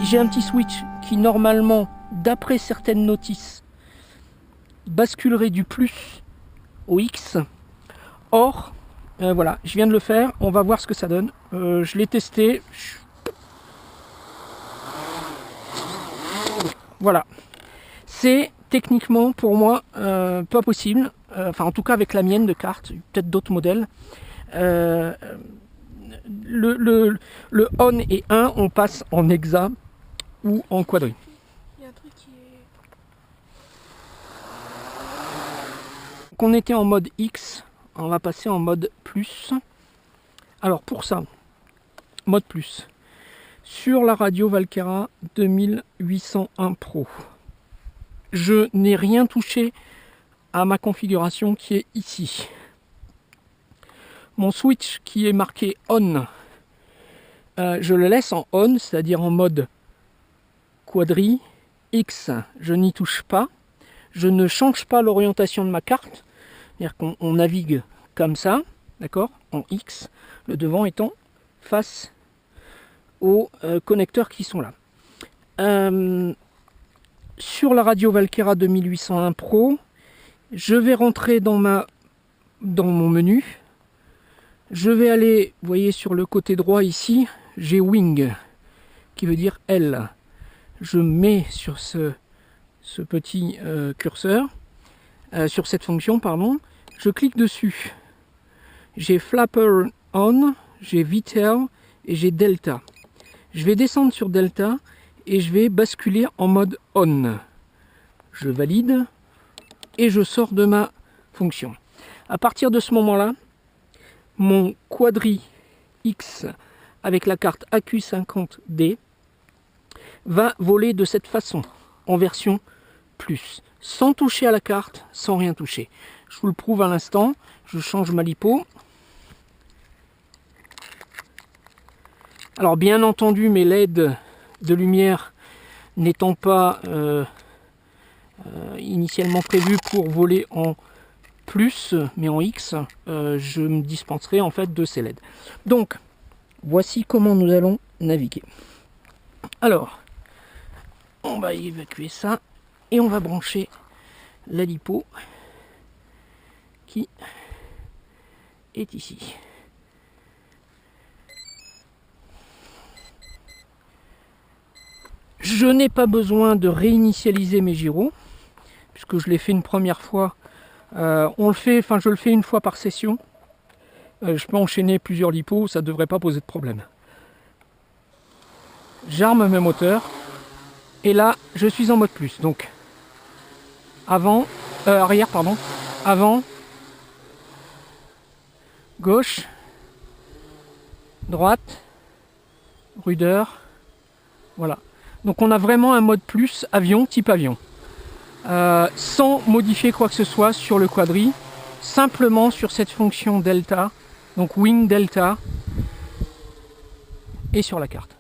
j'ai un petit switch qui normalement, d'après certaines notices, basculerait du plus au X. Or, voilà, je viens de le faire, on va voir ce que ça donne. Je l'ai testé. Voilà. C'est techniquement pour moi pas possible. Enfin, en tout cas avec la mienne de carte, peut-être d'autres modèles. Le on et 1, on passe en hexa ou en quadri. Il y a un truc qui est... Qu'on était en mode X, on va passer en mode plus. Alors pour ça, mode plus. Sur la radio Valkera 2801 Pro, je n'ai rien touché à ma configuration qui est ici. Mon switch qui est marqué on, je le laisse en on, c'est-à-dire en mode quadri. X, je n'y touche pas. Je ne change pas l'orientation de ma carte. C'est-à-dire qu'on navigue comme ça, d'accord, en X, le devant étant face aux connecteurs qui sont là. Sur la radio Valkera 2801 Pro, je vais rentrer dans mon menu. Je vais aller, vous voyez sur le côté droit ici, j'ai Wing, qui veut dire L. Je mets sur ce petit curseur, sur cette fonction, pardon, je clique dessus. J'ai Flapper On, j'ai VTEL et j'ai Delta. Je vais descendre sur Delta et je vais basculer en mode On. Je valide et je sors de ma fonction. À partir de ce moment-là, mon quadri X avec la carte AQ50D va voler de cette façon, en version plus, sans toucher à la carte, sans rien toucher. Je vous le prouve à l'instant, je change ma lipo. Alors bien entendu, mes LED de lumière n'étant pas initialement prévus pour voler en plus, mais en X, je me dispenserai en fait de ces LED. Donc, voici comment nous allons naviguer. Alors, on va évacuer ça et on va brancher la lipo qui est ici. Je n'ai pas besoin de réinitialiser mes gyros puisque je l'ai fait une première fois. Je le fais une fois par session. Je peux enchaîner plusieurs lipos, ça ne devrait pas poser de problème. J'arme mes moteurs. Et là, je suis en mode plus. Donc, arrière, pardon. Avant, gauche, droite, rudeur. Voilà. Donc, on a vraiment un mode plus avion, type avion. Sans modifier quoi que ce soit sur le quadri. Simplement sur cette fonction delta. Donc, wing delta. Et sur la carte.